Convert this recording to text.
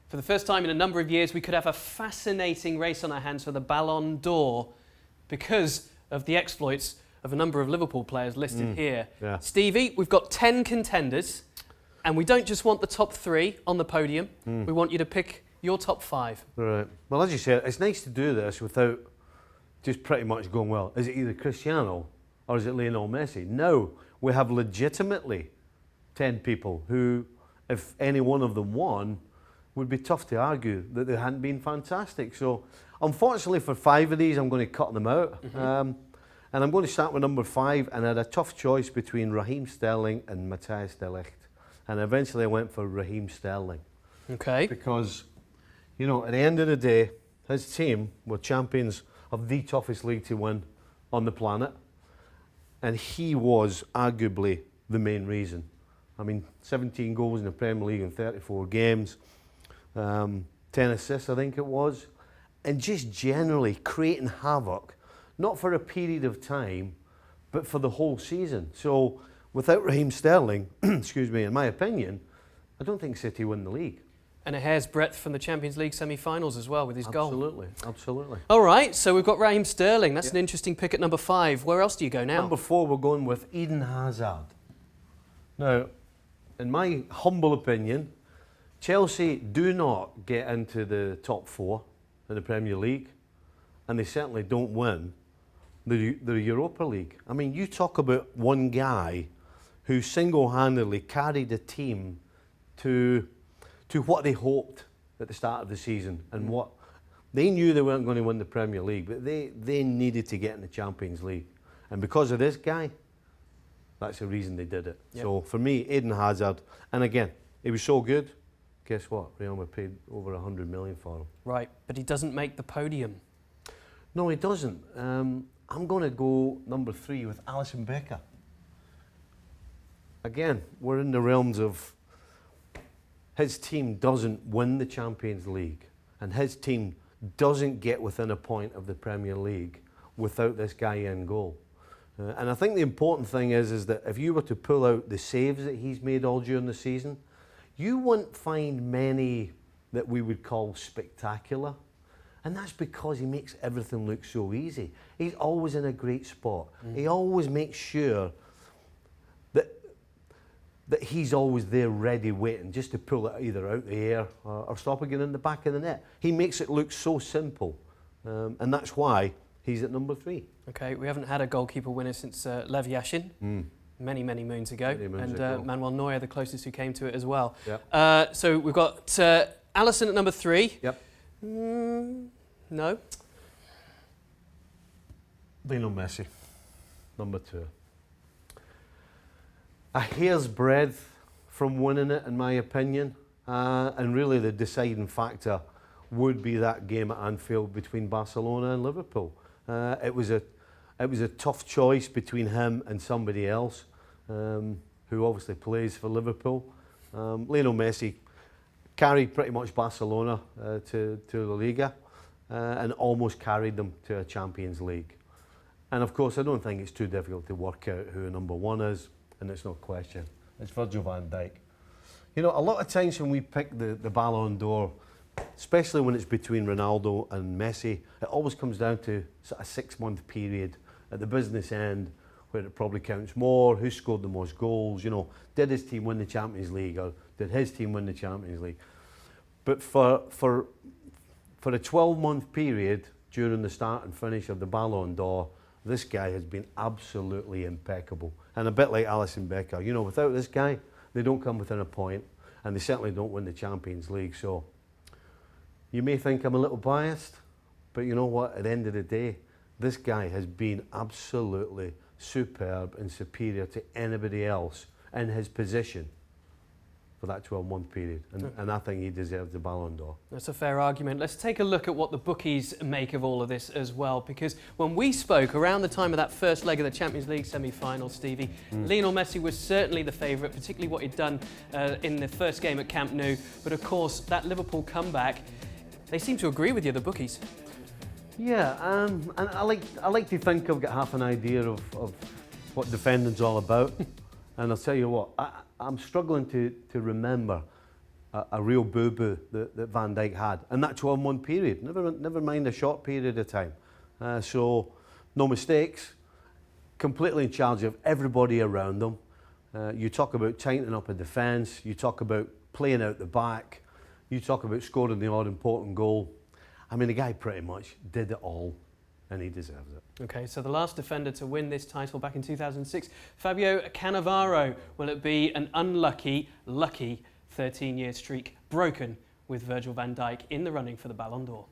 For the first time in a number of years, we could have a fascinating race on our hands for the Ballon d'Or because of the exploits of a number of Liverpool players listed here. Yeah. Stevie, we've got 10 contenders, and we don't just want the top 3 on the podium. We want you to pick your top 5. Right. Well, as you said, it's nice to do this without just pretty much going, well, is it either Cristiano or is it Lionel Messi? No, we have legitimately 10 people who, if any one of them won, would be tough to argue that they hadn't been fantastic. So, unfortunately for 5 of these, I'm going to cut them out. And I'm going to start with number 5, and I had a tough choice between Raheem Sterling and Matthijs de Ligt. And eventually I went for Raheem Sterling. Okay. Because, you know, at the end of the day, his team were champions of the toughest league to win on the planet. And he was arguably the main reason. I mean, 17 goals in the Premier League in 34 games, 10 assists I think it was, and just generally creating havoc, not for a period of time, but for the whole season. So without Raheem Sterling, excuse me, in my opinion, I don't think City win the league. And a hair's breadth from the Champions League semi-finals as well with his goal. Absolutely, absolutely. All right, so we've got Raheem Sterling. That's an interesting pick at number 5. Where else do you go now? Number 4, we're going with Eden Hazard. Now, in my humble opinion, Chelsea do not get into the top 4 in the Premier League, and they certainly don't win the Europa League. I mean, you talk about one guy who single-handedly carried a team to what they hoped at the start of the season, and what they knew they weren't going to win the Premier League, but they needed to get in the Champions League, and because of this guy, that's the reason they did it. Yep. So for me, Eden Hazard, and again, he was so good. Guess what? Real Madrid paid over 100 million for him. Right, but he doesn't make the podium. No, he doesn't. I'm going to go number 3 with Alisson Becker. Again, we're in the realms of his team doesn't win the Champions League, and his team doesn't get within a point of the Premier League without this guy in goal. And I think the important thing is that if you were to pull out the saves that he's made all during the season, you wouldn't find many that we would call spectacular. And that's because he makes everything look so easy. He's always in a great spot. He always makes sure that he's always there ready waiting just to pull it either out the air or stop it getting in the back of the net. He makes it look so simple. And that's why he's at number 3. Okay, we haven't had a goalkeeper winner since Lev Yashin, many moons ago. Manuel Neuer, the closest who came to it as well. Yep. So we've got Alisson at number 3. Yep. No. Lionel Messi, number 2. A hair's breadth from winning it, in my opinion, and really the deciding factor would be that game at Anfield between Barcelona and Liverpool. It was a tough choice between him and somebody else, who obviously plays for Liverpool. Lionel Messi carried pretty much Barcelona to La Liga, and almost carried them to a Champions League. And of course, I don't think it's too difficult to work out who number 1 is, and it's no question. It's Virgil van Dijk. You know, a lot of times when we pick the Ballon d'Or, especially when it's between Ronaldo and Messi, it always comes down to sort of a 6-month period at the business end where it probably counts more, who scored the most goals, you know, did his team win the Champions League or did his team win the Champions League? But for a 12-month period during the start and finish of the Ballon d'Or, this guy has been absolutely impeccable. And a bit like Alisson Becker, you know, without this guy, they don't come within a point, and they certainly don't win the Champions League. So you may think I'm a little biased, but you know what? At the end of the day, this guy has been absolutely superb and superior to anybody else in his position for that 12-month period. And I think he deserves the Ballon d'Or. That's a fair argument. Let's take a look at what the bookies make of all of this as well, because when we spoke around the time of that first leg of the Champions League semi-final, Stevie, Lionel Messi was certainly the favourite, particularly what he'd done in the first game at Camp Nou. But of course, that Liverpool comeback, they seem to agree with you, the bookies. Yeah, and I like to think I've got half an idea of what defending's all about. And I'll tell you what, I'm struggling to remember a real boo-boo that Van Dijk had. And that 12-month period, never mind a short period of time. So, no mistakes, completely in charge of everybody around them. You talk about tightening up a defence, you talk about playing out the back, you talk about scoring the all-important goal. I mean, the guy pretty much did it all, and he deserves it. Okay, so the last defender to win this title back in 2006, Fabio Cannavaro. Will it be an unlucky, lucky 13-year streak broken with Virgil van Dijk in the running for the Ballon d'Or?